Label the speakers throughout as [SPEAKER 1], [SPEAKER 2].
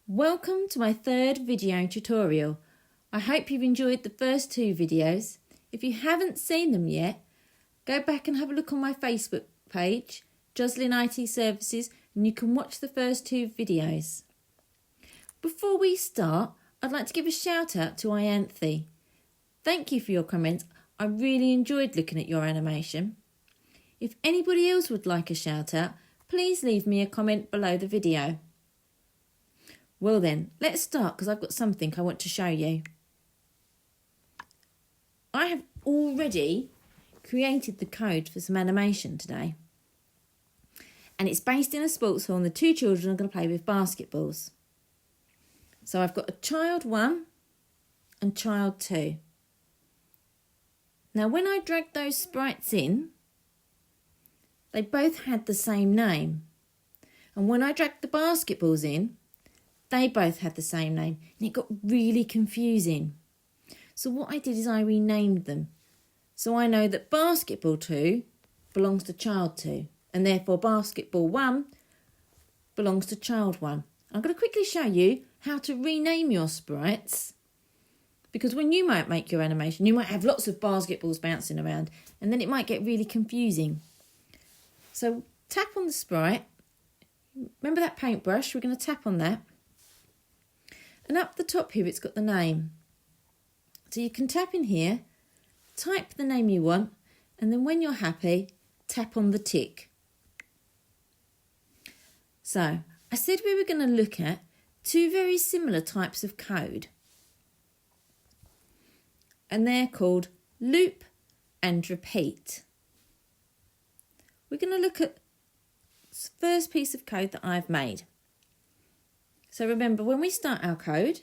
[SPEAKER 1] Welcome to my third video tutorial. I hope you've enjoyed the first two videos. If you haven't seen them yet, go back and have a look on my Facebook page, Joslyn IT Services, and you can watch the first two videos. Before we start, I'd like to give a shout out to Ianthe. Thank you for your comments. I really enjoyed looking at your animation. If anybody else would like a shout out, please leave me a comment below the video. Well then, let's start because I've got something I want to show you. I have already created the code for some animation today. And it's based in a sports hall and the two children are going to play with basketballs. So I've got a child 1 and child 2. Now when I dragged those sprites in, they both had the same name. And when I dragged the basketballs in, they both had the same name and it got really confusing. So what I did is I renamed them. So I know that basketball 2 belongs to child 2 and therefore basketball 1 belongs to child 1. I'm going to quickly show you how to rename your sprites because when you might make your animation, you might have lots of basketballs bouncing around and then it might get really confusing. So tap on the sprite. Remember that paintbrush? We're going to tap on that. And up the top here, it's got the name. So you can tap in here, type the name you want, and then when you're happy, tap on the tick. So I said we were going to look at two very similar types of code. And they're called loop and repeat. We're going to look at the first piece of code that I've made. So remember, when we start our code,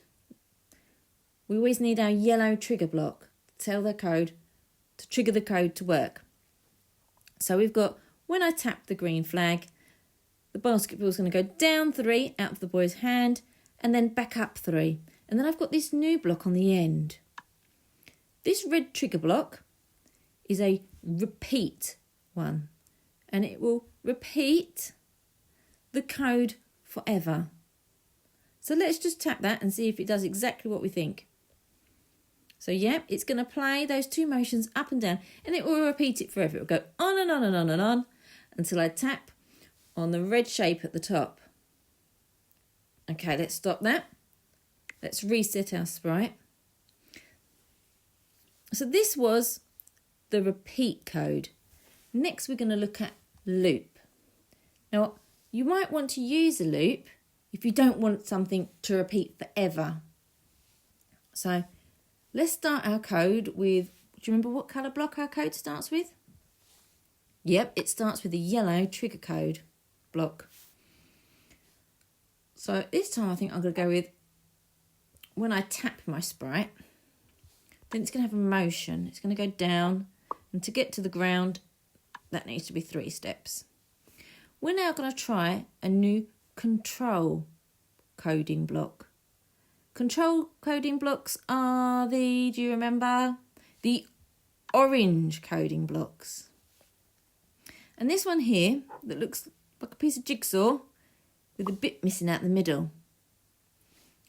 [SPEAKER 1] we always need our yellow trigger block to tell the code, to trigger the code to work. So we've got, when I tap the green flag, the basketball is going to go down 3 out of the boy's hand and then back up 3. And then I've got this new block on the end. This red trigger block is a repeat one. And it will repeat the code forever. So let's just tap that and see if it does exactly what we think. So yeah, it's going to play those two motions up and down and it will repeat it forever. It will go on and on and on and on until I tap on the red shape at the top. Okay, let's stop that. Let's reset our sprite. So this was the repeat code. Next we're going to look at loop. Now you might want to use a loop if you don't want something to repeat forever. So let's start our code with, do you remember what colour block our code starts with? Yep, it starts with a yellow trigger code block. So this time I think I'm going to go with, when I tap my sprite, then it's going to have a motion. It's going to go down, and to get to the ground, that needs to be 3 steps. We're now going to try a new control coding block. Control coding blocks are do you remember? The orange coding blocks. And this one here that looks like a piece of jigsaw with a bit missing out the middle.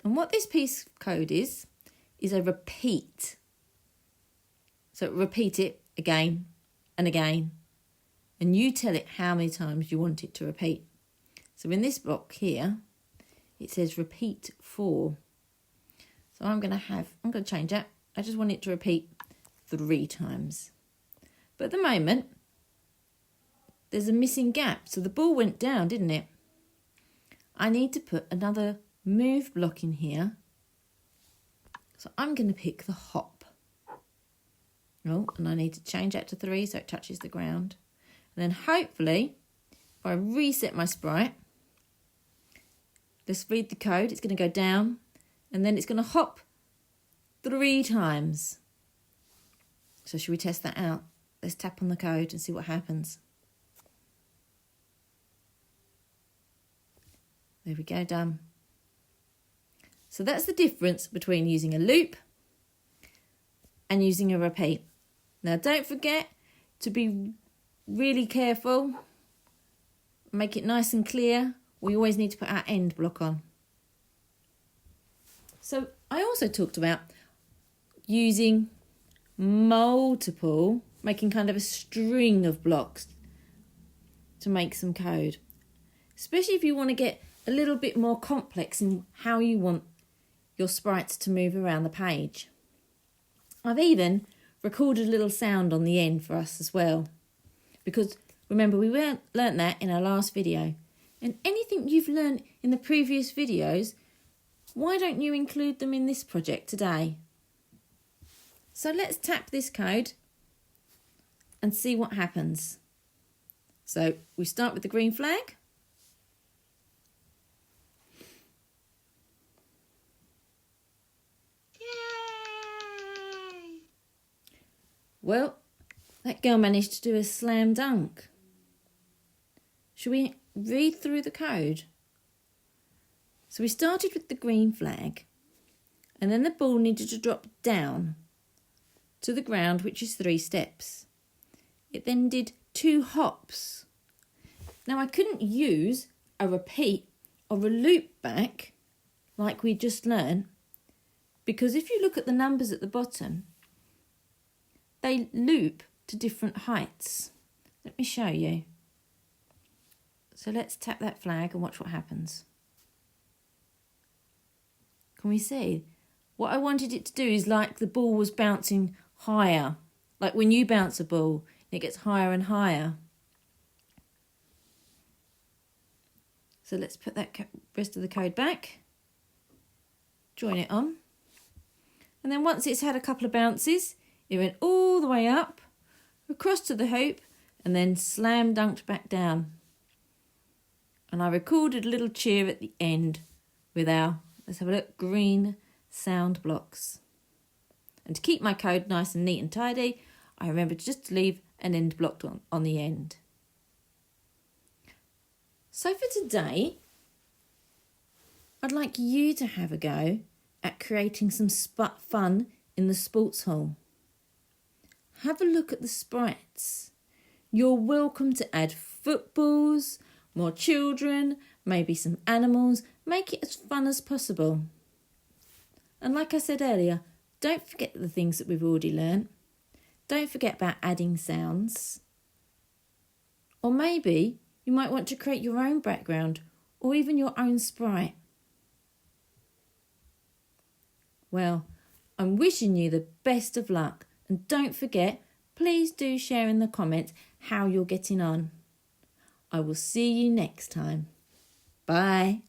[SPEAKER 1] And what this piece of code is a repeat. So repeat it again and again. And you tell it how many times you want it to repeat. So in this block here, it says repeat 4. So I'm going to change that. I just want it to repeat 3 times. But at the moment, there's a missing gap. So the ball went down, didn't it? I need to put another move block in here. So I'm going to pick the hop. Oh, and I need to change that to 3 so it touches the ground. And then hopefully, if I reset my sprite, let's read the code. It's going to go down and then it's going to hop 3 times. So should we test that out? Let's tap on the code and see what happens. There we go, done. So that's the difference between using a loop and using a repeat. Now don't forget to be really careful. Make it nice and clear. We always need to put our end block on. So I also talked about using making kind of a string of blocks to make some code. Especially if you want to get a little bit more complex in how you want your sprites to move around the page. I've even recorded a little sound on the end for us as well. Because remember, we learnt that in our last video. And anything you've learnt in the previous videos, why don't you include them in this project today? So let's tap this code and see what happens. So we start with the green flag.
[SPEAKER 2] Yay!
[SPEAKER 1] Well, that girl managed to do a slam dunk. Shall we read through the code? So we started with the green flag, and then the ball needed to drop down to the ground, which is 3 steps. It then did 2 hops. Now I couldn't use a repeat or a loop back like we just learned, because if you look at the numbers at the bottom, they loop to different heights. Let me show you. So let's tap that flag and watch what happens. Can we see? What I wanted it to do is like the ball was bouncing higher. Like when you bounce a ball, it gets higher and higher. So let's put that rest of the code back. Join it on. And then once it's had a couple of bounces, it went all the way up, across to the hoop, and then slam dunked back down. And I recorded a little cheer at the end with our, let's have a look, green sound blocks. And to keep my code nice and neat and tidy, I remembered just to leave an end block on the end. So for today, I'd like you to have a go at creating some fun in the sports hall. Have a look at the sprites. You're welcome to add footballs, more children, maybe some animals. Make it as fun as possible. And like I said earlier, don't forget the things that we've already learnt. Don't forget about adding sounds. Or maybe you might want to create your own background or even your own sprite. Well, I'm wishing you the best of luck, and don't forget, please do share in the comments how you're getting on. I will see you next time. Bye.